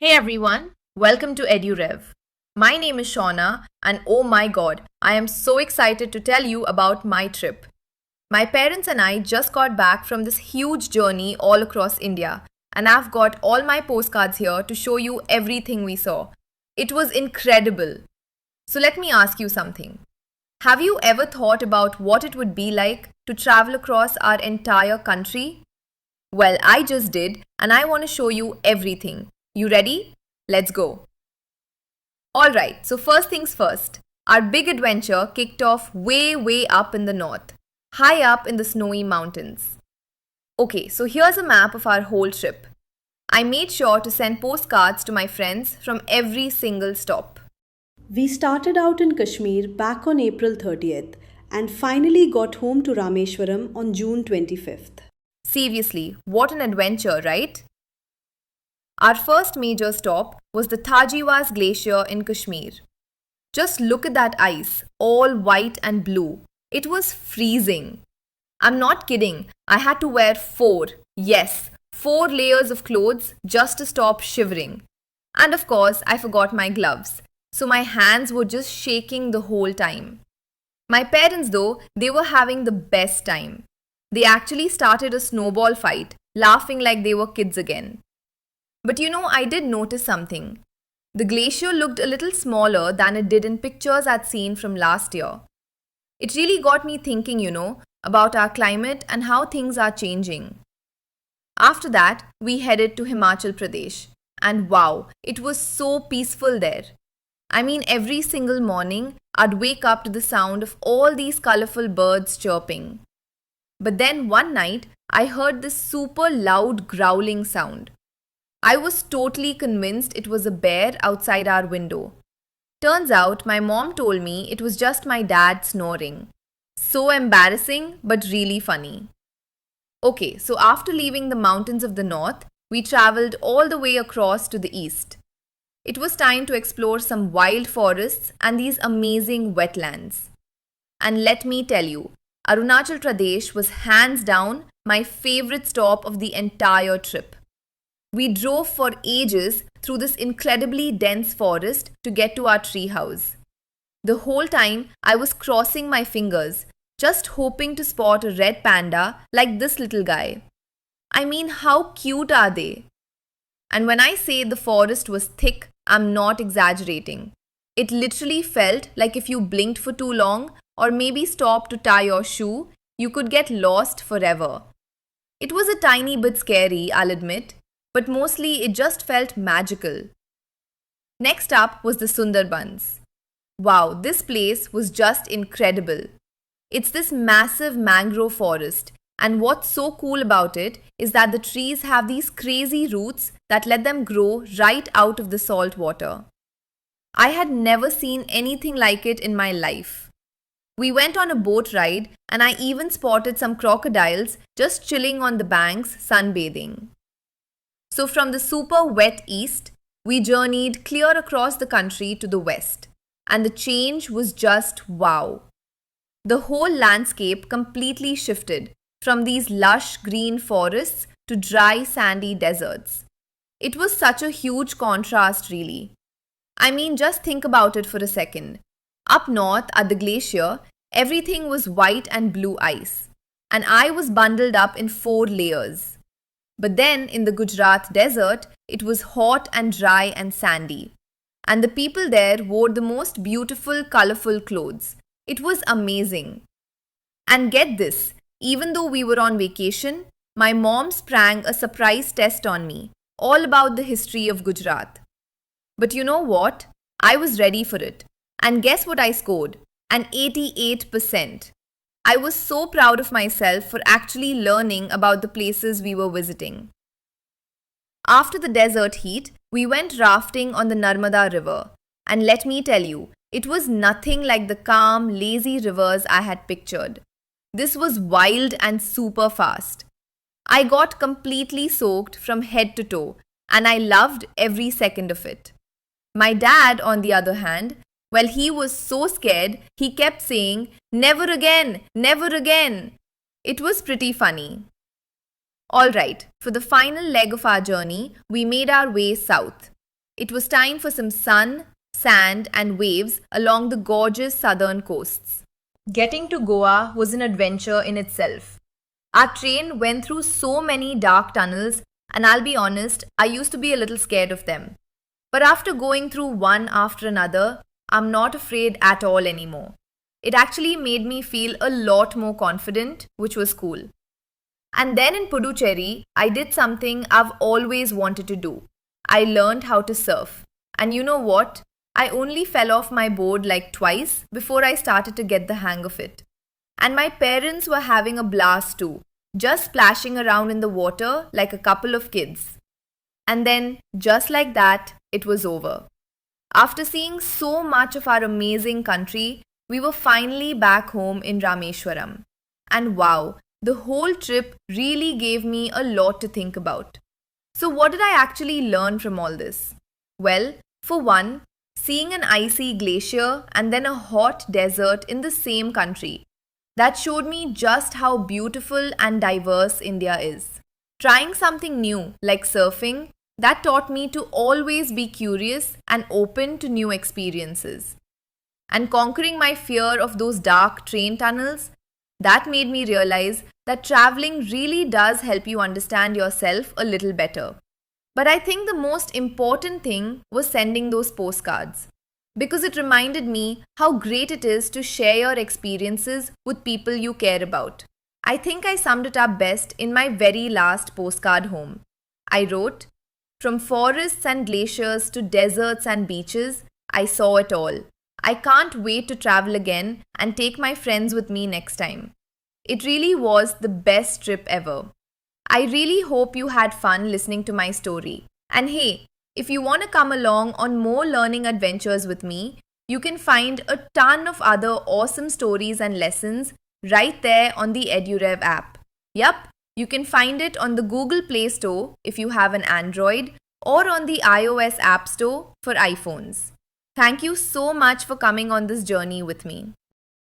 Hey everyone, welcome to EduRev. My name is Shauna, and oh my god, I am so excited to tell you about my trip. My parents and I just got back from this huge journey all across India, and I've got all my postcards here to show you everything we saw. It was incredible. So let me ask you something. Have you ever thought about what it would be like to travel across our entire country? Well, I just did, and I want to show you everything. You ready? Let's go. Alright, so first things first. Our big adventure kicked off way up in the north, high up in the snowy mountains. Okay, so here's a map of our whole trip. I made sure to send postcards to my friends from every single stop. We started out in Kashmir back on April 30th and finally got home to Rameshwaram on June 25th. Seriously, what an adventure, right? Our first major stop was the Thajiwas Glacier in Kashmir. Just look at that ice, all white and blue. It was freezing. I'm not kidding, I had to wear four layers of clothes just to stop shivering. And of course, I forgot my gloves, so my hands were just shaking the whole time. My parents, though, they were having the best time. They actually started a snowball fight, laughing like they were kids again. But I did notice something. The glacier looked a little smaller than it did in pictures I'd seen from last year. It really got me thinking, about our climate and how things are changing. After that, we headed to Himachal Pradesh. And wow, it was so peaceful there. I mean, every single morning, I'd wake up to the sound of all these colorful birds chirping. But then one night, I heard this super loud growling sound. I was totally convinced it was a bear outside our window. Turns out my mom told me it was just my dad snoring. So embarrassing, but really funny. Okay, so after leaving the mountains of the north, we traveled all the way across to the east. It was time to explore some wild forests and these amazing wetlands. And let me tell you, Arunachal Pradesh was hands down my favorite stop of the entire trip. We drove for ages through this incredibly dense forest to get to our tree house. The whole time I was crossing my fingers, just hoping to spot a red panda like this little guy. I mean, how cute are they? And when I say the forest was thick, I'm not exaggerating. It literally felt like if you blinked for too long or maybe stopped to tie your shoe, you could get lost forever. It was a tiny bit scary, I'll admit, but mostly it just felt magical. Next up was the Sundarbans. Wow, this place was just incredible. It's this massive mangrove forest, and what's so cool about it is that the trees have these crazy roots that let them grow right out of the salt water. I had never seen anything like it in my life. We went on a boat ride, and I even spotted some crocodiles just chilling on the banks sunbathing. So, from the super wet east, we journeyed clear across the country to the west, and the change was just wow. The whole landscape completely shifted from these lush green forests to dry sandy deserts. It was such a huge contrast, really. I mean, just think about it for a second. Up north at the glacier, everything was white and blue ice, and I was bundled up in four layers. But then in the Gujarat desert, it was hot and dry and sandy. And the people there wore the most beautiful, colorful clothes. It was amazing. And get this, even though we were on vacation, my mom sprang a surprise test on me, all about the history of Gujarat. But you know what? I was ready for it. And guess what I scored? An 88%. I was so proud of myself for actually learning about the places we were visiting. After the desert heat, we went rafting on the Narmada River. And let me tell you, it was nothing like the calm, lazy rivers I had pictured. This was wild and super fast. I got completely soaked from head to toe, and I loved every second of it. My dad, on the other hand, well, he was so scared, he kept saying, "Never again, never again." It was pretty funny. Alright, for the final leg of our journey, we made our way south. It was time for some sun, sand, and waves along the gorgeous southern coasts. Getting to Goa was an adventure in itself. Our train went through so many dark tunnels, and I'll be honest, I used to be a little scared of them. But after going through one after another, I'm not afraid at all anymore. It actually made me feel a lot more confident, which was cool. And then in Puducherry, I did something I've always wanted to do. I learned how to surf. And you know what? I only fell off my board like twice before I started to get the hang of it. And my parents were having a blast too, just splashing around in the water like a couple of kids. And then, just like that, it was over. After seeing so much of our amazing country, we were finally back home in Rameshwaram. And wow, the whole trip really gave me a lot to think about. So, what did I actually learn from all this? Well, for one, seeing an icy glacier and then a hot desert in the same country. That showed me just how beautiful and diverse India is. Trying something new, like surfing, that taught me to always be curious and open to new experiences. And conquering my fear of those dark train tunnels, that made me realize that traveling really does help you understand yourself a little better. But I think the most important thing was sending those postcards, because it reminded me how great it is to share your experiences with people you care about. I think I summed it up best in my very last postcard home. I wrote, "From forests and glaciers to deserts and beaches, I saw it all. I can't wait to travel again and take my friends with me next time." It really was the best trip ever. I really hope you had fun listening to my story. And hey, if you want to come along on more learning adventures with me, you can find a ton of other awesome stories and lessons right there on the EduRev app. Yup, you can find it on the Google Play Store if you have an Android or on the iOS App Store for iPhones. Thank you so much for coming on this journey with me.